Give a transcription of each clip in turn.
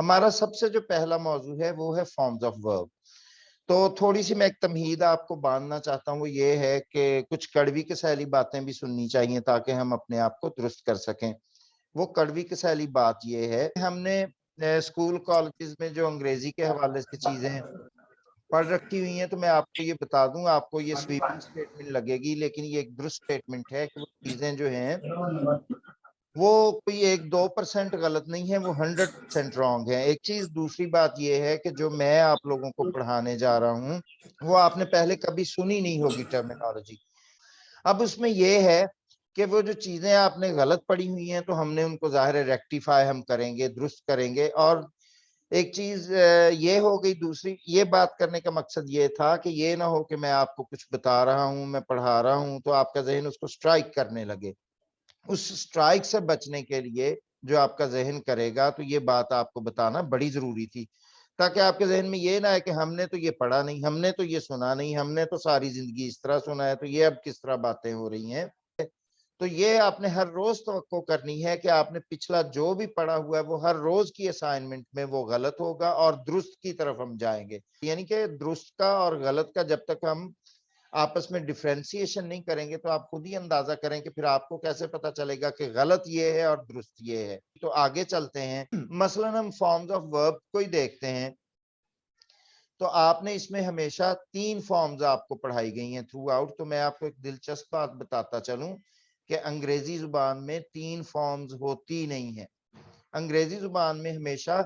हमारा सबसे जो पहला मौजू है वो है फॉर्म्स ऑफ वर्ब। तो थोड़ी सी मैं एक तमहीद आपको बांधना चाहता हूँ, वो ये है कि कुछ कड़वी कसैली बातें भी सुननी चाहिए ताकि हम अपने आप को दुरुस्त कर सकें। वो कड़वी कसैली बात ये है, हमने स्कूल कॉलेजेस में जो अंग्रेजी के हवाले से चीजें पढ़ रखी हुई हैं, तो मैं आपको ये बता दूं, आपको ये स्वीपिंग स्टेटमेंट लगेगी, लेकिन ये एक दुरुस्त स्टेटमेंट है कि वो चीजें जो हैं वो कोई 1-2% गलत नहीं है, वो 100% रॉन्ग है। एक चीज दूसरी बात ये है कि जो मैं आप लोगों को पढ़ाने जा रहा हूँ वो आपने पहले कभी सुनी नहीं होगी टर्मिनोलॉजी। अब उसमें ये है कि वो जो चीजें आपने गलत पढ़ी हुई हैं तो हमने उनको जाहिर है रेक्टिफाई हम करेंगे, दुरुस्त करेंगे। और एक चीज ये हो गई। दूसरी ये बात करने का मकसद ये था कि ये ना हो कि मैं आपको कुछ बता रहा हूँ, मैं पढ़ा रहा हूँ, तो आपका जहन उसको स्ट्राइक करने लगे। उस स्ट्राइक से बचने के लिए जो आपका जहन करेगा, तो ये बात आपको बताना बड़ी जरूरी थी, ताकि आपके जहन में ये ना है कि हमने तो ये पढ़ा नहीं, हमने तो ये सुना नहीं, हमने तो सारी जिंदगी इस तरह सुना है, तो ये अब किस तरह बातें हो रही हैं। तो ये आपने हर रोज तवक्को करनी है कि आपने पिछला जो भी पढ़ा हुआ है वो हर रोज की असाइनमेंट में वो गलत होगा और दुरुस्त की तरफ हम जाएंगे। यानी कि दुरुस्त का और गलत का जब तक हम आपस में डिफ्रेंसिएशन नहीं करेंगे तो आप खुद ही अंदाजा करें कि फिर आपको कैसे पता चलेगा कि गलत ये है और दुरुस्त ये है। तो आगे चलते हैं, मसलन हम फॉर्म्स ऑफ वर्ब को ही देखते हैं। तो आपने इसमें हमेशा 3 फॉर्म्स आपको पढ़ाई गई हैं थ्रू आउट। तो मैं आपको एक दिलचस्प बात बताता चलूं कि अंग्रेजी जुबान में 3 फॉर्म्स होती नहीं है। अंग्रेजी जुबान में हमेशा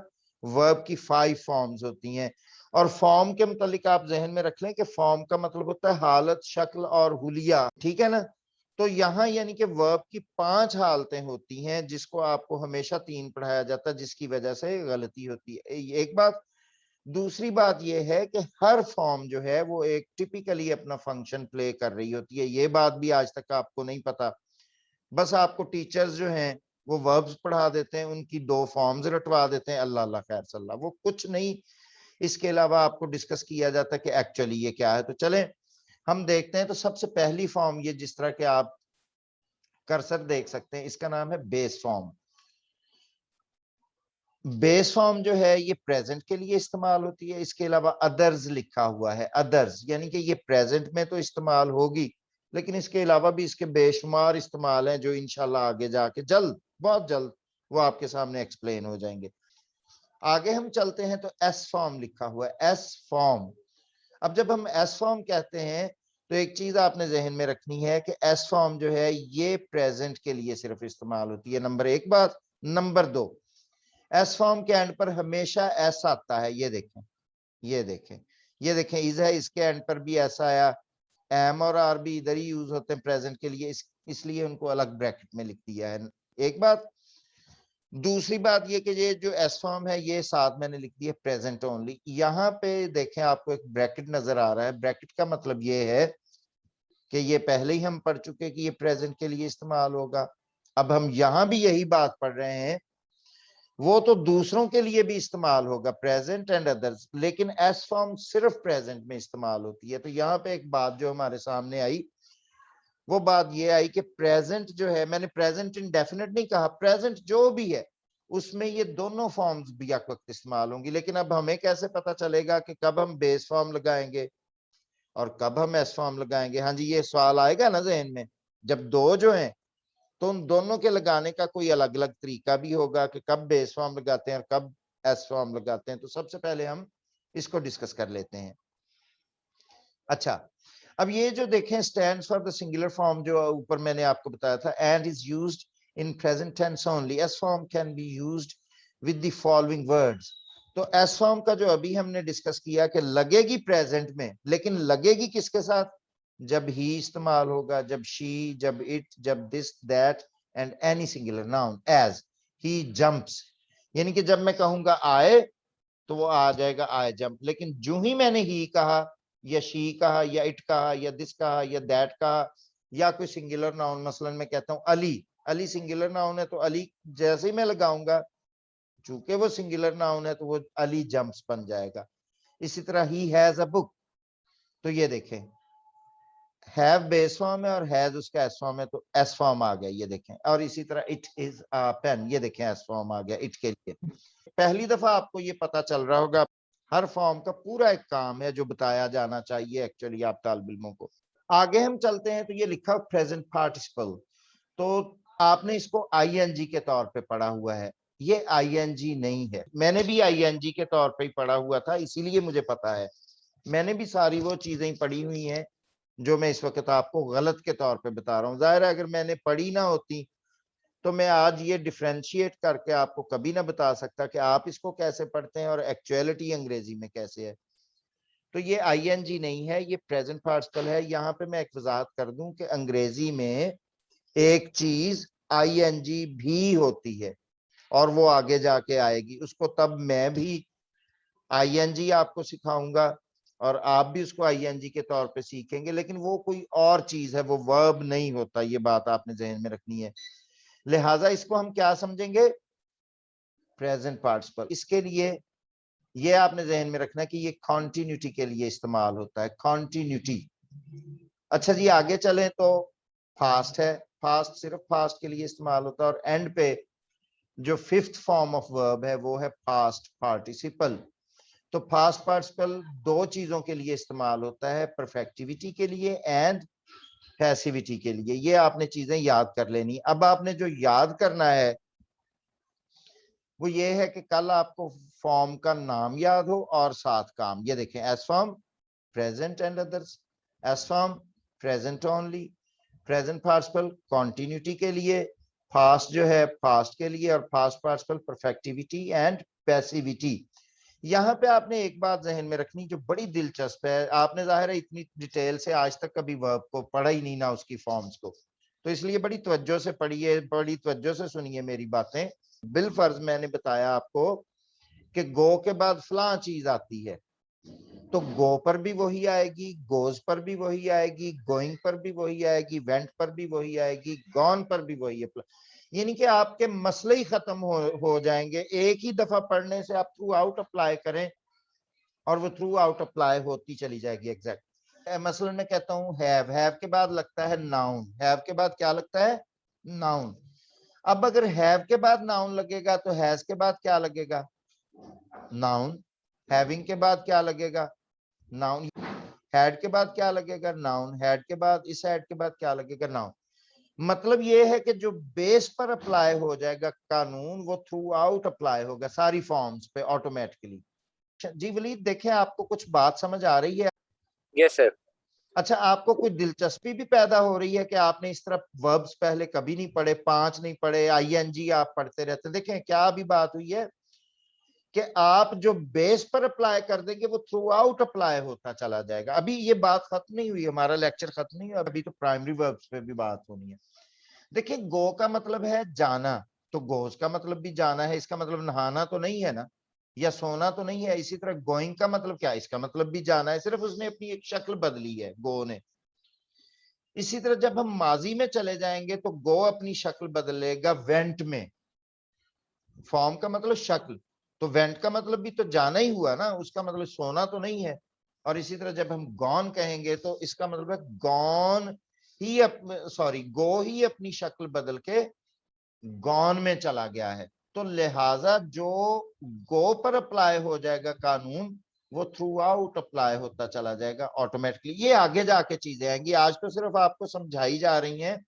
वर्ब की 5 फॉर्म्स होती हैं। और फॉर्म के मुतालिक आप जहन में रख लें कि फॉर्म का मतलब होता है हालत, शक्ल और हुलिया, ठीक है ना। तो यहाँ यानी कि वर्ब की 5 हालतें होती हैं, जिसको आपको हमेशा 3 पढ़ाया जाता है, जिसकी वजह से गलती होती है। एक बात। दूसरी बात यह है कि हर फॉर्म जो है वो एक टिपिकली अपना फंक्शन प्ले कर रही होती है। ये बात भी आज तक आपको नहीं पता। बस आपको टीचर्स जो हैं वो वर्ब्स पढ़ा देते हैं, उनकी 2 फॉर्म्स रटवा देते हैं, अल्लाह अल्लाह खैर सल्ला, वो कुछ नहीं इसके अलावा आपको डिस्कस किया जाता है कि एक्चुअली ये क्या है। तो चलें हम देखते हैं। तो सबसे पहली फॉर्म, ये जिस तरह के आप कर्सर देख सकते हैं, इसका नाम है बेस फॉर्म। बेस फॉर्म जो है ये प्रेजेंट के लिए इस्तेमाल होती है। इसके अलावा अदर्स लिखा हुआ है, अदर्स यानी कि ये प्रेजेंट में तो इस्तेमाल होगी, लेकिन इसके अलावा भी इसके बेशुमार इस्तेमाल हैं जो इंशाल्लाह आगे जाके जल्द, बहुत जल्द वो आपके सामने एक्सप्लेन हो जाएंगे। आगे हम चलते हैं तो एस फॉर्म लिखा हुआ है, एस फॉर्म। अब जब हम एस फॉर्म कहते हैं तो एक चीज आपने जहन में रखनी है कि एस फॉर्म जो है ये प्रेजेंट के लिए सिर्फ इस्तेमाल होती है, नंबर 1 बात। नंबर 2, एस फॉर्म के एंड पर हमेशा एस आता है। ये देखें, ये देखें, ये देखें, इज है, इसके एंड पर भी ऐसा आया। एम और आर भी इधर ही यूज होते हैं प्रेजेंट के लिए, इसलिए उनको अलग ब्रैकेट में लिख दिया है। एक बात। दूसरी बात ये कि ये जो एस फॉर्म है ये साथ मैंने लिख दिया प्रेजेंट ओनली। यहाँ पे देखें आपको एक ब्रैकेट नजर आ रहा है। ब्रैकेट का मतलब ये है कि ये पहले ही हम पढ़ चुके कि ये प्रेजेंट के लिए इस्तेमाल होगा। अब हम यहाँ भी यही बात पढ़ रहे हैं, वो तो दूसरों के लिए भी इस्तेमाल होगा, प्रेजेंट एंड अदर्स, लेकिन एस फॉर्म सिर्फ प्रेजेंट में इस्तेमाल होती है। तो यहाँ पे एक बात जो हमारे सामने आई, वो बात ये आई कि प्रेजेंट जो है, मैंने प्रेजेंट इंडेफिनिट नहीं कहा, प्रेजेंट जो भी है उसमें ये दोनों फॉर्म्स भी एक वक्त इस्तेमाल होंगी। लेकिन अब हमें कैसे पता चलेगा कि कब हम बेस फॉर्म लगाएंगे और कब हम एस फॉर्म लगाएंगे? हाँ जी, ये सवाल आएगा ना जहन में। जब दो जो हैं तो उन दोनों के लगाने का कोई अलग अलग तरीका भी होगा कि कब बेस फॉर्म लगाते हैं और कब एस फॉर्म लगाते हैं। तो सबसे पहले हम इसको डिस्कस कर लेते हैं। अच्छा, अब ये जो देखें stands for the singular form, जो ऊपर मैंने आपको बताया था, and is used in present tense only. S form can be used with the following words. तो एस फॉर्म का जो अभी हमने डिस्कस किया कि लगेगी प्रेजेंट में, लेकिन लगेगी किसके साथ? जब ही इस्तेमाल होगा, जब शी, जब इट, जब this, that and any singular noun as he jumps. यानी कि जब मैं कहूंगा आए तो वो आ जाएगा आए जंप, लेकिन जो ही मैंने ही कहा या शी कहा या इट कहा या दिस कहा या दैट कहा या कोई सिंगुलर नाउन, मसलन मैं कहता हूं अली, अली सिंगुलर नाउन है तो अली जैसे ही मैं लगाऊंगा, चूंकि वो सिंगुलर नाउन है तो वो अली जंप्स बन जाएगा। इसी तरह ही हैज अ बुक। तो ये देखें हैव बेस फॉर्म है और हैज उसका एस फॉर्म है, तो एस फॉर्म आ गया, ये देखें। और इसी तरह इट इज अ पेन, ये देखें एस फॉर्म आ गया इट के लिए। पहली दफा आपको ये पता चल रहा होगा, हर फॉर्म का पूरा एक काम है जो बताया जाना चाहिए एक्चुअली आप तालिब इल्मों को। आगे हम चलते हैं तो ये लिखा प्रेजेंट पार्टिसिपल, तो आपने इसको आईएनजी के तौर पे पढ़ा हुआ है, ये आईएनजी नहीं है। मैंने भी आईएनजी के तौर पे ही पढ़ा हुआ था, इसीलिए मुझे पता है। मैंने भी सारी वो चीजें पढ़ी हुई हैं जो मैं इस वक्त आपको गलत के तौर पे बता रहा हूँ। जाहिर है अगर मैंने पढ़ी ना होती तो मैं आज ये डिफरेंशिएट करके आपको कभी ना बता सकता कि आप इसको कैसे पढ़ते हैं और एक्चुअलिटी अंग्रेजी में कैसे है। तो ये आईएनजी नहीं है, ये प्रेजेंट पार्टिसिपल है। यहाँ पे मैं एक वजाहत कर दूं कि अंग्रेजी में एक चीज आईएनजी भी होती है और वो आगे जाके आएगी, उसको तब मैं भी आईएनजी आपको सिखाऊंगा और आप भी उसको आईएनजी के तौर पे सीखेंगे, लेकिन वो कोई और चीज है, वो वर्ब नहीं होता। ये बात आपने जहन में रखनी है। लिहाजा इसको हम क्या समझेंगे, प्रेजेंट पार्टिसिपल। इसके लिए ये आपने जहन में रखना कि ये कॉन्टिन्यूटी के लिए इस्तेमाल होता है, कॉन्टिन्यूटी। अच्छा जी आगे चलें तो फास्ट है, फास्ट सिर्फ फास्ट के लिए इस्तेमाल होता है। और एंड पे जो फिफ्थ फॉर्म ऑफ वर्ब है वो है फास्ट पार्टिसिपल। तो फास्ट पार्टिसिपल दो चीजों के लिए इस्तेमाल होता है, परफेक्टिविटी के लिए एंड पैसिविटी के लिए। ये आपने चीजें याद कर लेनी। अब आपने जो याद करना है वो ये है कि कल आपको फॉर्म का नाम याद हो और साथ काम। ये देखें, S form present and others, S form present only, present participle continuity के लिए, फास्ट जो है फास्ट के लिए, और फास्ट पार्टिसिपल परफेक्टिविटी एंड पैसिविटी। यहाँ पे आपने एक बात जहन में रखनी जो बड़ी दिलचस्प है, आपने जाहिर है इतनी डिटेल से आज तक कभी वर्ब को पढ़ा ही नहीं ना उसकी फॉर्म्स को, तो इसलिए बड़ी तवज्जो से पढ़िए, बड़ी तवज्जो से सुनिए मेरी बातें। बिलफर्ज मैंने बताया आपको कि गो के बाद फलां चीज आती है, तो गो पर भी वही आएगी, गोज पर भी वही आएगी, गोइंग पर भी वही आएगी, वेंट पर भी वही आएगी, गॉन पर भी वही है। यानी कि आपके मसले ही खत्म हो जाएंगे। एक ही दफा पढ़ने से आप थ्रू आउट अप्लाई करें और वो थ्रू आउट अप्लाई होती चली जाएगी। एग्जैक्ट मसलन मैं कहता हूँ हैव के बाद लगता है नाउन, हैव के बाद क्या लगता है, नाउन। अब अगर हैव के बाद नाउन लगेगा तो हैज के बाद क्या लगेगा, नाउन। हैविंग के बाद क्या लगेगा, नाउन। हैड के बाद क्या लगेगा, नाउन। हैड के बाद, इस हैड के बाद क्या लगेगा, नाउन। मतलब ये है कि जो बेस पर अप्लाई हो जाएगा कानून वो थ्रू आउट अप्लाई होगा सारी फॉर्म्स पे ऑटोमेटिकली। जी वलीद देखें, आपको कुछ बात समझ आ रही है? Yes sir. अच्छा, आपको कुछ दिलचस्पी भी पैदा हो रही है कि आपने इस तरह वर्ब्स पहले कभी नहीं पढ़े, पांच नहीं पढ़े, आईएनजी आप पढ़ते रहते। देखें क्या अभी बात हुई है कि आप जो बेस पर अप्लाई कर देंगे वो थ्रू आउट अप्लाई होता चला जाएगा। अभी ये बात खत्म नहीं हुई, हमारा लेक्चर खत्म नहीं हुआ, अभी तो प्राइमरी वर्ब्स पे भी बात होनी है। देखिए गो का मतलब है जाना, तो गोज का मतलब भी जाना है, इसका मतलब नहाना तो नहीं है ना, या सोना तो नहीं है। इसी तरह गोइंग का मतलब क्या है, इसका मतलब भी जाना है, सिर्फ उसने अपनी एक शक्ल बदली है गो ने। इसी तरह जब हम माजी में चले जाएंगे तो गो अपनी शक्ल बदलेगा वेंट में। फॉर्म का मतलब शक्ल, तो वेंट का मतलब भी तो जाना ही हुआ ना, उसका मतलब सोना तो नहीं है। और इसी तरह जब हम गॉन कहेंगे तो इसका मतलब है गॉन ही सॉरी गो ही अपनी शक्ल बदल के गॉन में चला गया है। तो लिहाजा जो गो पर अप्लाई हो जाएगा कानून वो थ्रू आउट अप्लाई होता चला जाएगा ऑटोमेटिकली। ये आगे जाके चीजें आएंगी, आज तो सिर्फ आपको समझाई जा रही हैं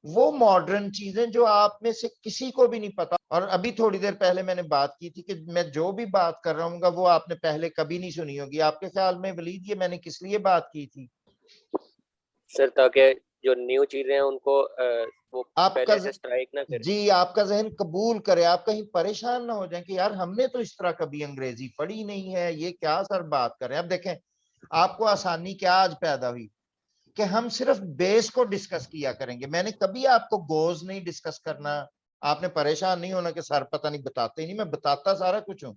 वो मॉडर्न चीजें जो आप में से किसी को भी नहीं पता। और अभी थोड़ी देर पहले मैंने बात की थी कि मैं जो भी बात कर रहा हूँ वो आपने पहले कभी नहीं सुनी होगी। आपके ख्याल में वलीद ये मैंने किस लिए बात की थी? सर ताकि जो न्यू चीजें हैं उनको वो आपका पहले से स्ट्राइक ना करें। जी आपका जहन कबूल करे, आप कहीं परेशान ना हो जाएं कि यार हमने तो इस तरह कभी अंग्रेजी पढ़ी नहीं है, ये क्या सर बात कर रहे हैं। अब देखें आपको आसानी क्या आज पैदा हुई कि हम सिर्फ बेस को डिस्कस किया करेंगे। मैंने कभी आपको गोज नहीं डिस्कस करना। आपने परेशान नहीं होना कि सर पता नहीं बताते ही नहीं, मैं बताता सारा कुछ हूं।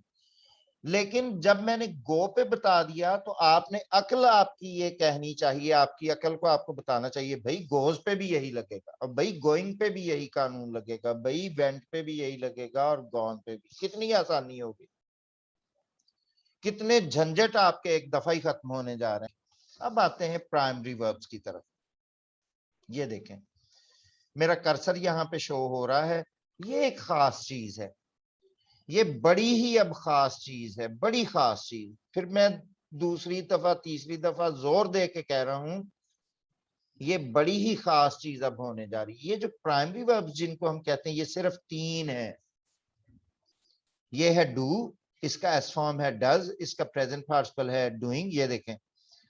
लेकिन जब मैंने गो पे बता दिया तो आपने अक्ल आपकी ये कहनी चाहिए, आपकी अक्ल को आपको बताना चाहिए भाई गोज पे भी यही लगेगा, और भाई गोइंग पे भी यही कानून लगेगा, भाई वेंट पे भी यही लगेगा, और गॉन पे भी। कितनी आसानी होगी, कितने झंझट आपके एक दफा ही खत्म होने जा रहे हैं। अब आते हैं प्राइमरी वर्ब्स की तरफ। ये देखें, मेरा कर्सर यहाँ पे शो हो रहा है। ये एक खास चीज है, ये बड़ी ही अब खास चीज है, बड़ी खास चीज। फिर मैं दूसरी दफा तीसरी दफा जोर दे के कह रहा हूं, ये बड़ी ही खास चीज अब होने जा रही है। ये जो प्राइमरी वर्ब्स जिनको हम कहते हैं, ये सिर्फ 3 है। ये है डू, इसका एस फॉर्म है डज, इसका प्रेजेंट पार्टिसिपल है डूइंग, ये देखें,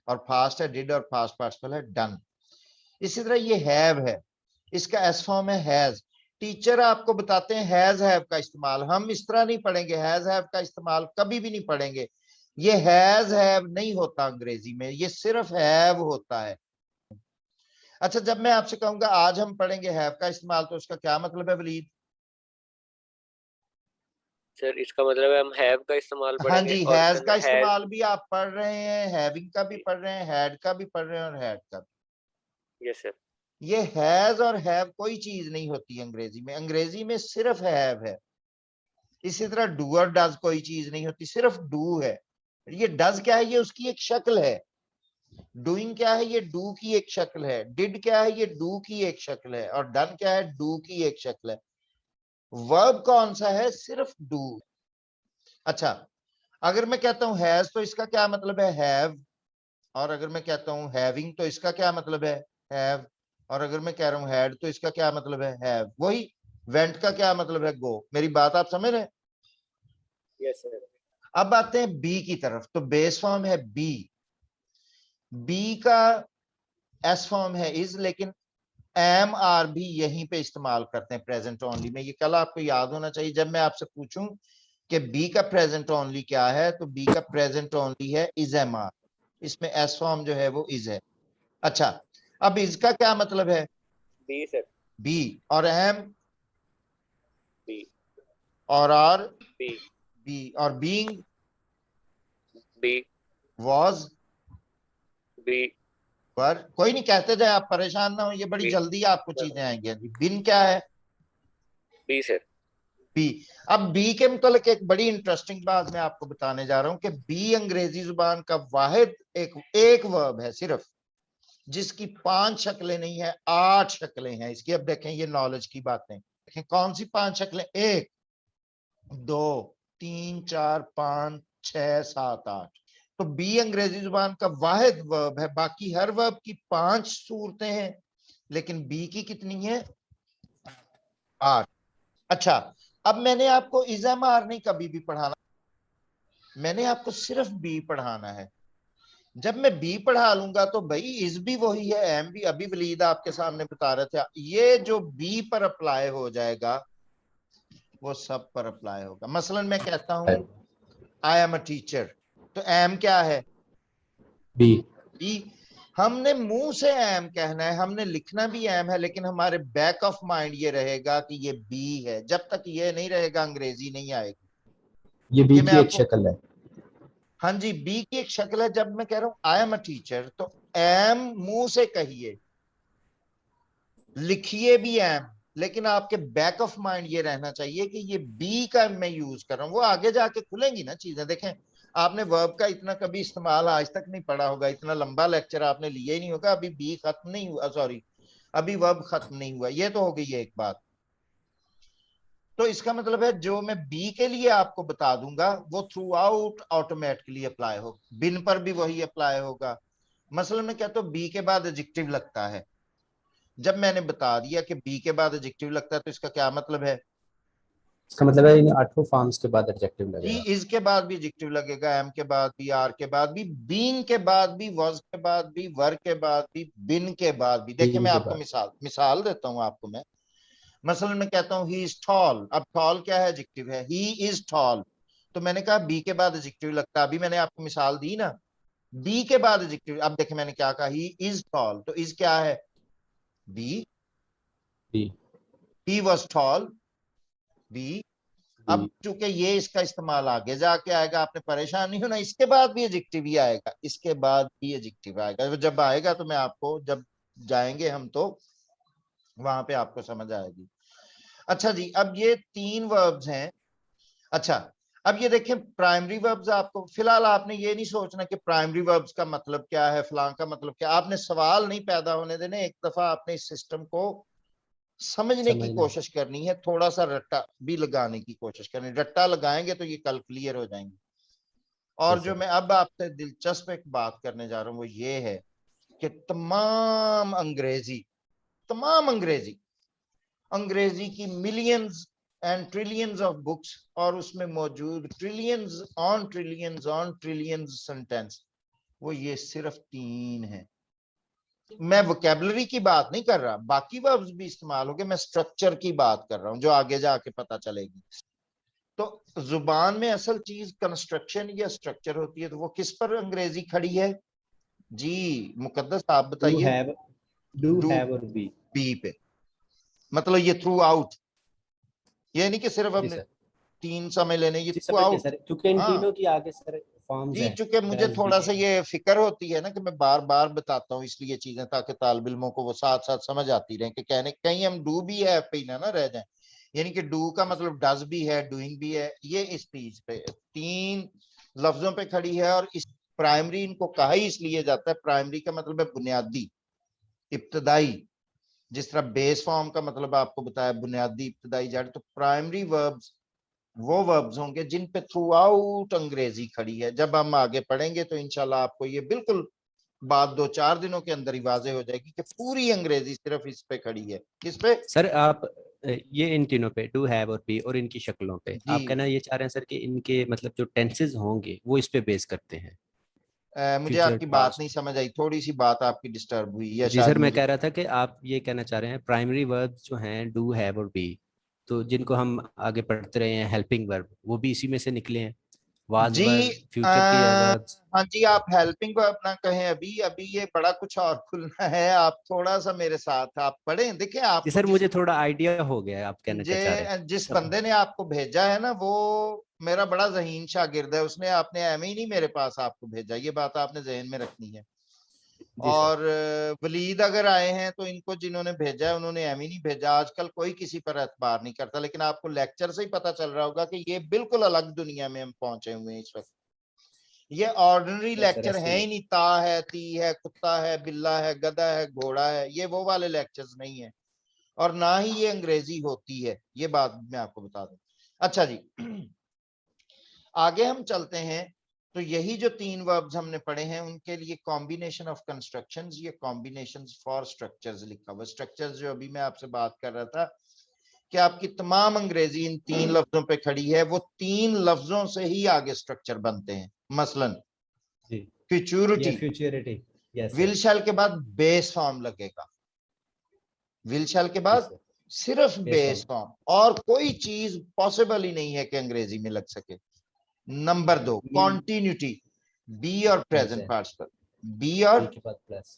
और पास्ट है डिड, और पास्ट पार्टिसिपल है डन। इसी तरह ये हैव है, इसका एस फॉर्म है हैज। टीचर आपको बताते हैं हैज हैव का इस्तेमाल, हम इस तरह नहीं पढ़ेंगे, हैज हैव का इस्तेमाल कभी भी नहीं पढ़ेंगे। ये हैज हैव नहीं होता अंग्रेजी में, ये सिर्फ हैव होता है। अच्छा, जब मैं आपसे कहूंगा आज हम पढ़ेंगे हैव का इस्तेमाल, तो उसका क्या मतलब है वलीद? सर इसका मतलब है हम हैव का इस्तेमाल हाँ पढ़ेंगे जी, और उसके हैज का अंदर हैज। इस्तेमाल भी आप पढ़ रहे हैं, हैविंग का भी पढ़ रहे हैं, हैड का भी पढ़ रहे हैं, और हैड का भी। Yes sir. ये हैज और हैव कोई चीज नहीं होती अंग्रेजी में, अंग्रेजी में सिर्फ हैव है। इसी तरह डू और डज कोई चीज नहीं होती, सिर्फ डू है। ये डज क्या है? ये उसकी एक शक्ल है। डूइंग क्या है? ये डू की एक शक्ल है। डिड क्या है? ये डू की एक शक्ल है। और डन क्या है? डू की एक शक्ल है। वर्ब कौन सा है? सिर्फ डू। अच्छा, अगर मैं कहता हूं हैज, तो इसका क्या मतलब है? हैव। और अगर मैं कहता हूं हैविंग, तो इसका क्या मतलब है? हैव। और अगर मैं कह रहा हूं हैड, तो इसका क्या मतलब है? हैव। वही वेंट का क्या मतलब है? गो। मेरी बात आप समझ रहे हैं? Yes sir. अब आते हैं बी की तरफ। तो बेस फॉर्म है बी, बी का एस फॉर्म है इज, लेकिन एम आर भी यहीं पे इस्तेमाल करते हैं प्रेजेंट ओनली में। ये कल आपको याद होना चाहिए, जब मैं आपसे पूछूं कि बी का प्रेजेंट ओनली क्या है, तो बी का प्रेजेंट ओनली है इज एम आर। इसमें एस फॉर्म जो है वो इज है। अच्छा, अब इज का क्या मतलब है? Be sir. बी। और एम? बी। और आर? बी। बी। और बीइंग? बी। वाज? बी। पर कोई नहीं, कहते जाए, आप परेशान ना हो, ये बड़ी बी। जल्दी आपको चीजें आएंगी। बिन क्या है? Be sir. बी। अब बी के मतलब एक बड़ी इंटरेस्टिंग बात मैं आपको बताने जा रहा हूं कि बी अंग्रेजी जुबान का वाहिद एक वर्ब है सिर्फ, जिसकी 5 शक्लें नहीं है, 8 शक्लें हैं इसकी। अब देखें, ये नॉलेज की बातें देखें, कौन सी 5 शक्लें? 1 2 3 4 5 6 7 8। तो बी अंग्रेजी जुबान का वाहिद वर्ब है। बाकी हर वर्ब की 5 सूरतें हैं, लेकिन बी की कितनी है? 8। अच्छा, अब मैंने आपको इज़ामार नहीं कभी भी पढ़ाना, मैंने आपको सिर्फ बी पढ़ाना है। जब मैं बी पढ़ा लूंगा तो भाई इज भी वही है, एम भी। अभी वलीद आपके सामने बता रहे थे, ये जो बी पर अप्लाई हो जाएगा वो सब पर अप्लाई होगा। मसलन मैं कहता हूं आई एम अ टीचर, तो एम क्या है? बी। बी। हमने मुंह से एम कहना है, हमने लिखना भी एम है, लेकिन हमारे बैक ऑफ माइंड ये रहेगा कि ये बी है। जब तक ये नहीं रहेगा अंग्रेजी नहीं आएगी। ये बी ये मैं की एक आपको, शक्ल है। हाँ जी, बी की एक शक्ल है। जब मैं कह रहा हूं आई एम अ टीचर, तो एम मुंह से कहिए, लिखिए भी एम, लेकिन आपके बैक ऑफ माइंड ये रहना चाहिए कि ये बी का मैं यूज कर रहा हूं। वो आगे जाके खुलेंगी ना चीजें। देखें, आपने वर्ब का इतना कभी इस्तेमाल आज तक नहीं पढ़ा होगा, इतना लंबा लेक्चर आपने लिया ही नहीं होगा, अभी बी खत्म नहीं हुआ, सॉरी, अभी वर्ब खत्म नहीं हुआ। ये तो हो गई है एक बात। तो इसका मतलब है जो मैं बी के लिए आपको बता दूंगा वो थ्रू आउट ऑटोमेटिकली अप्लाई हो। बिन पर भी वही अप्लाई होगा। मसलन मैं कहता हूं बी के बाद एडजेक्टिव लगता है, जब मैंने बता दिया कि बी के बाद एडजेक्टिव लगता है, तो इसका क्या मतलब है? इसका मतलब है इन 8 फॉर्म्स के बाद एडजेक्टिव जी, लगेगा। इज के बाद भी एडजेक्टिव लगेगा, एम के बाद भी, आर के बाद भी, बीइंग के बाद भी, वाज के बाद भी, वर के बाद भी, बिन के बाद भी। देखिए, बीइंग मैं के आपको बाद। मिसाल देता हूं आपको मैं। मसलन मैं कहता हूं ही इज टॉल। अब टॉल क्या है? एडजेक्टिव है। ही इज टॉल, तो मैंने कहा बी के बाद एडजेक्टिव लगता है। अभी मैंने आपको मिसाल दी ना, बी के बाद एडजेक्टिव। अब देखिए मैंने क्या कहा, ही इज टॉल, तो इज क्या है? Be. Be. He was tall, be. अब बी। चूंकि ये इसका इस्तेमाल आगे जाके आएगा, आपने परेशान नहीं होना, इसके बाद भी एडजेक्टिव ही आएगा, इसके बाद भी एडजेक्टिव आएगा। जब आएगा तो मैं आपको, जब जाएंगे हम तो वहां पे आपको समझ आएगी। अच्छा जी, अब ये 3 वर्ब्स हैं। अच्छा, अब ये देखें प्राइमरी वर्ब्स, आपको फिलहाल आपने ये नहीं सोचना कि प्राइमरी वर्ब्स का मतलब क्या है, फलां का मतलब क्या, आपने सवाल नहीं पैदा होने देने, एक दफा आपने इस सिस्टम को समझने की कोशिश करनी है, थोड़ा सा रट्टा भी लगाने की कोशिश करनी, रट्टा लगाएंगे तो ये कल क्लियर हो जाएंगे। और जो मैं अब आपसे दिलचस्प एक बात करने जा रहा हूं वो ये है कि तमाम अंग्रेजी की millions and trillions of books और उसमें मौजूद ट्रिलियंस ऑन ट्रिलियंस सेंटेंस, वो ये सिर्फ 3 है। मैं वोकैबुलरी की बात नहीं कर रहा, बाकी वर्ब्स भी इस्तेमाल हो गए, मैं स्ट्रक्चर की बात कर रहा हूं जो आगे जाके पता चलेगी। तो जुबान में असल चीज कंस्ट्रक्शन या स्ट्रक्चर होती है, तो वो किस पर अंग्रेजी खड़ी है जी? मुकद्दस आप बताइए। डू हैव और बी, बी पे, मतलब ये थ्रू आउट, ये नहीं कि सिर्फ हमने 3 समय लेने, ये थ्रू आउट। क्योंकि इन हाँ तीनों की आगे सर फॉर्म्स जी, हैं, चूंकि मुझे थोड़ा सा ये फिक्र होती है ना कि मैं बार बार बताता हूँ इसलिए चीजें, ताकि तालिब इल्मों को वो साथ साथ समझ आती रहे कि कहने कहीं हम डू भी है पे ना रह जाए, यानी कि डू का मतलब डज भी है, डूइंग भी है, ये इस चीज पे 3 लफ्जों पे खड़ी है। और इस प्राइमरी इनको कहा ही इसलिए जाता है, प्राइमरी का मतलब है बुनियादी, इब्तदाई, जिस तरह बेस फॉर्म का मतलब आपको बताया बुनियादी, इब्तदाई, जारी। तो प्राइमरी वर्ब्स वो वर्ब्स होंगे जिन पे थ्रू आउट अंग्रेजी खड़ी है। जब हम आगे पढ़ेंगे तो इंशाल्लाह आपको ये बिल्कुल बात 2-4 दिनों के अंदर ही वाजे हो जाएगी कि पूरी अंग्रेजी सिर्फ इस पे खड़ी है। किस पे सर? आप ये इन तीनों पे डू हैव और बी और इनकी शक्लों पे जी? आप कहना ये चाह रहे हैं सर कि इनके मतलब जो टेंसेस होंगे वो इस पे बेस करते हैं? मुझे फ्यूचर, आपकी बात नहीं पास्ट। समझ आई, थोड़ी सी बात आपकी डिस्टर्ब हुई, या जी शायद सर, मैं मुझे। कह रहा था कि आप ये कहना चाह रहे हैं प्राइमरी वर्ब्स जो हैं डू हैव और बी, तो जिनको हम आगे पढ़ते रहे हैं हेल्पिंग वर्ब, वो भी इसी में से निकले हैं। वाज जी वर्ब, फ्यूचर के वर्ब्स। हाँ जी, आप हेल्पिंग वर्ब ना कहें, अभी अभी ये बड़ा कुछ और खुलना है, आप थोड़ा सा मेरे साथ आप पढ़ें। देखिए जी आपको सर, मुझे थोड़ा आइडिया हो गया है आप कहना क्या चाह रहे जिस हैं। बंदे ने आपको भेजा है ना, वो मेरा बड़ा ज़हीन शागिर्द है, उसने आपने एम ही नहीं मेरे पास आपको भेजा, ये बात आपने जहन में रखनी है। जी सर। और वलीद अगर आए हैं तो इनको जिन्होंने भेजा है उन्होंने एम ही नहीं भेजा। आजकल कोई किसी पर एतबार नहीं करता, लेकिन आपको लेक्चर से ही पता चल रहा होगा कि ये बिल्कुल अलग दुनिया में हम पहुंचे हुए हैं इस वक्त। ये ऑर्डिनरी यस सर, लेक्चर है ही नहीं, ता है, ती है, कुत्ता है, बिल्ला है, गधा है, घोड़ा है, ये वो वाले लेक्चर्स नहीं है। और ना ही ये अंग्रेजी होती है, ये बात मैं आपको बता दूं। अच्छा जी, आगे हम चलते हैं। तो यही जो 3 वर्ब्स हमने पढ़े हैं उनके लिए कॉम्बिनेशन ऑफ कंस्ट्रक्शंस, ये कॉम्बिनेशंस फॉर स्ट्रक्चर्स लिखा हुआ। स्ट्रक्चर्स जो अभी मैं आपसे बात कर रहा था कि आपकी तमाम अंग्रेजी इन 3 लफ्जों पे खड़ी है, वो 3 लफ्जों से ही आगे स्ट्रक्चर बनते हैं। मसलन जी, ये futurity, futurity. Yes will sir. Shall के बाद बेस फॉर्म लगेगा, विल शैल के जी बाद सर, सिर्फ बेस बेस फॉर्म। फॉर्म, और कोई चीज पॉसिबल ही नहीं है कि अंग्रेजी में लग सके। नंबर 2 मी। कॉन्टिन्यूटी, बी और yes present sir, participle, be और बी के बाद प्लस।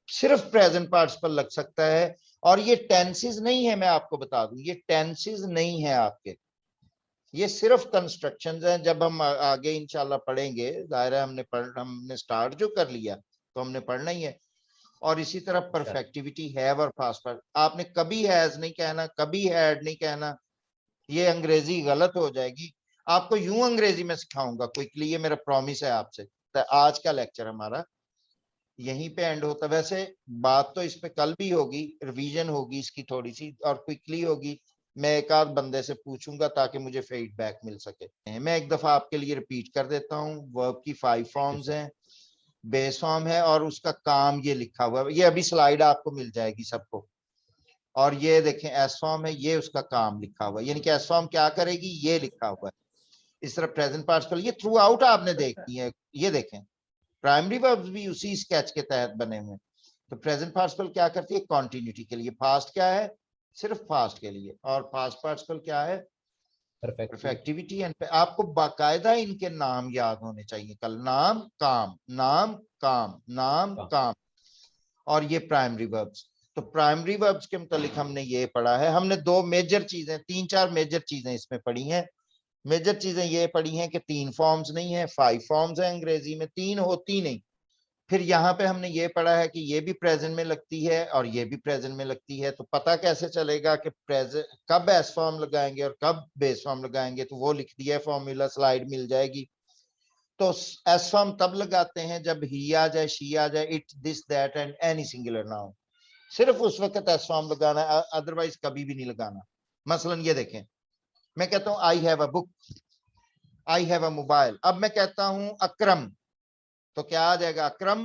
सिर्फ प्रेजेंट पार्टिसिपल लग सकता है। और ये टेंसेस नहीं है, मैं आपको बता दूं, ये टेंसेस नहीं है आपके, ये सिर्फ कंस्ट्रक्शंस हैं। जब हम आगे इंशाल्लाह पढ़ेंगे, जाहिर है हमने स्टार्ट जो कर लिया तो हमने पढ़ना ही है। और इसी तरह अच्छा। परफेक्टिविटी, हैव और पास्ट पर आपने कभी हैज नहीं कहना, कभी हैड नहीं कहना, ये अंग्रेजी गलत हो जाएगी। आपको यूं अंग्रेजी में सिखाऊंगा क्विकली, ये मेरा प्रॉमिस है आपसे। तो आज का लेक्चर हमारा यहीं पे एंड होता है। वैसे बात तो इस पे कल भी होगी, रिवीजन होगी इसकी थोड़ी सी और क्विकली होगी। मैं एक आध बंदे से पूछूंगा ताकि मुझे फीडबैक मिल सके। मैं एक दफा आपके लिए रिपीट कर देता हूँ। वर्ब की 5 फॉर्म्स हैं, बेस फॉर्म है और उसका काम ये लिखा हुआ है, ये अभी स्लाइड आपको मिल जाएगी सबको। और ये देखें एस फॉर्म है, ये उसका काम लिखा हुआ है, यानी कि एस फॉर्म क्या करेगी ये लिखा हुआ है। इस तरह प्रेजेंट पार्टिसिपल ये थ्रू आउट आपने देखी है, ये देखें प्राइमरी वर्ब्स भी उसी स्केच के तहत बने हुए हैं। तो प्रेजेंट पार्टिसिपल क्या करती है कॉन्टिन्यूटी के लिए, पास्ट क्या है सिर्फ पास्ट के लिए, और पास्ट पार्टिसिपल क्या है परफेक्टिविटी। परफेक्टिविटी। एंड आपको बाकायदा इनके नाम याद होने चाहिए कल, नाम काम, नाम काम, नाम काम। और ये प्राइमरी वर्ब्स। तो प्राइमरी वर्ब्स के मुतालिक हमने ये पढ़ा है, हमने 2 मेजर चीजें, 3-4 मेजर चीजें इसमें पढ़ी हैं। मेजर चीजें ये पढ़ी हैं कि 3 फॉर्म्स नहीं है, 5 फॉर्म्स है अंग्रेजी में, 3 होती नहीं। फिर यहाँ पे हमने ये पढ़ा है कि ये भी प्रेजेंट में लगती है और ये भी प्रेजेंट में लगती है, तो पता कैसे चलेगा कि प्रेजेंट कब एस फॉर्म लगाएंगे और कब बेस फॉर्म लगाएंगे, तो वो लिख दिया है फॉर्मूला, स्लाइड मिल जाएगी। तो एस फॉर्म तब लगाते हैं जब ही आ जाए, शी आ जाए, it, this, that and any singular noun, सिर्फ उस वक्त एस फॉर्म लगाना है, अदरवाइज कभी भी नहीं लगाना। मसलन ये देखें, मैं कहता हूं I have a book, I have a mobile, अब मैं कहता हूं अकरम, तो क्या आ जाएगा? अकरम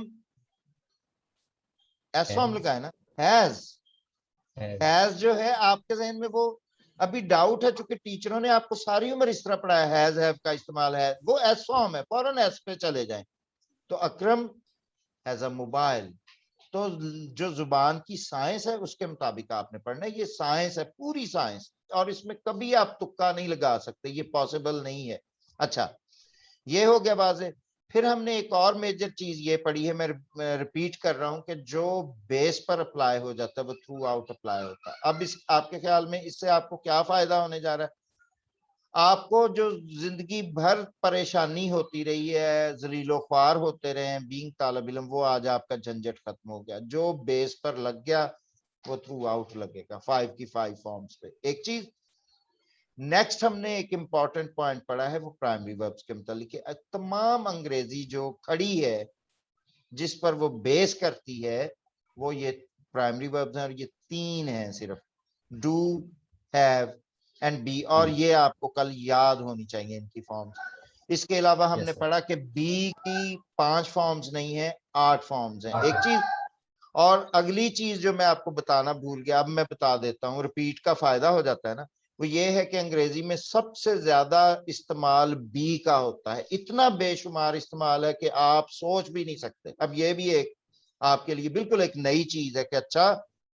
एस फॉर्म लगा है ना, हैज जो है आपके जहन में वो अभी डाउट है, चूंकि टीचरों ने आपको सारी उम्र इस तरह पढ़ाया हैज हैव का इस्तेमाल है, वो एस फॉर्म है, फौरन एस पे चले जाएं। तो अकरम हैज अ मोबाइल, तो जो जुबान की साइंस है उसके मुताबिक आपने पढ़ना है, ये साइंस है, पूरी साइंस, और इसमें कभी आप तुक्का नहीं लगा सकते, ये पॉसिबल नहीं है। अच्छा, ये हो गया वाज़े। फिर हमने एक और मेजर चीज ये पढ़ी है, मैं रिपीट कर रहा हूं, कि जो बेस पर अप्लाई हो जाता है वो थ्रू आउट अप्लाई होता है। अब इस आपके ख्याल में इससे आपको क्या फायदा होने जा रहा है? आपको जो जिंदगी भर परेशानी होती रही है, जलीलो ख्वार होते रहे हैं बीइंग तालिब इल्म, वो आज आपका झंझट खत्म हो गया। जो बेस पर लग गया वो थ्रू आउट लगेगा, 5 की 5 फॉर्म्स पे। एक चीज नेक्स्ट हमने एक इंपॉर्टेंट पॉइंट पढ़ा है, वो प्राइमरी वर्ब्स के मुतालिक है। तमाम अंग्रेजी जो खड़ी है, जिस पर वो बेस करती है, वो ये प्राइमरी वर्ब्स हैं, और ये 3 हैं सिर्फ, डू, हैव एंड बी, और ये आपको कल याद होनी चाहिए इनकी फॉर्म्स। इसके अलावा हमने पढ़ा कि बी की 5 फॉर्म्स नहीं है, 8 फॉर्म्स हैं। एक चीज और अगली चीज जो मैं आपको बताना भूल गया, अब मैं बता देता हूँ, रिपीट का फायदा हो जाता है ना, वो ये है कि अंग्रेजी में सबसे ज्यादा इस्तेमाल बी का होता है, इतना बेशुमार इस्तेमाल है कि आप सोच भी नहीं सकते। अब ये भी एक आपके लिए बिल्कुल एक नई चीज है कि अच्छा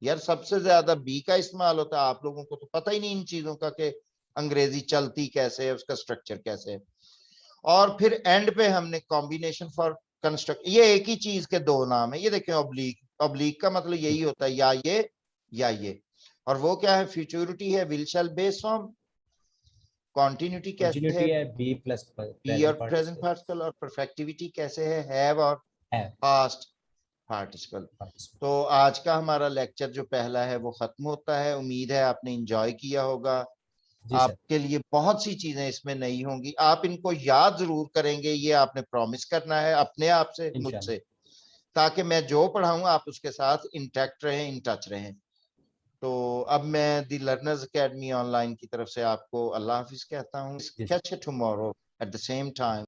यार, सबसे ज्यादा बी का इस्तेमाल होता है, आप लोगों को तो पता ही नहीं इन चीजों का कि अंग्रेजी चलती कैसे है, उसका स्ट्रक्चर कैसे है। और फिर एंड पे हमने कॉम्बिनेशन फॉर कंस्ट्रक्ट, ये एक ही चीज के 2 नाम है। ये देखें, ऑब्लिक, ऑब्लिक का मतलब यही होता है, या ये या ये। और वो क्या है? फ्यूचरिटी है will shell base form, continuity कैसे है? है बी प्लस बी और प्रेजेंट पार्टिसिपल, और परफेक्टिविटी कैसे है? हैव और पास्ट पार्टिसिपल। तो आज का हमारा लेक्चर जो पहला है वो खत्म होता है। उम्मीद है आपने एंजॉय किया होगा। आपके लिए बहुत सी चीजें इसमें नहीं होंगी, आप इनको याद जरूर करेंगे, ये आपने प्रॉमिस करना है अपने आप से, मुझसे, ताकि मैं जो पढ़ाऊं आप उसके साथ इंटैक्ट रहें, इन टच रहें। तो अब मैं दी लर्नर्स एकेडमी ऑनलाइन की तरफ से आपको अल्लाह हाफिज कहता हूँ। Catch you tomorrow at the same time.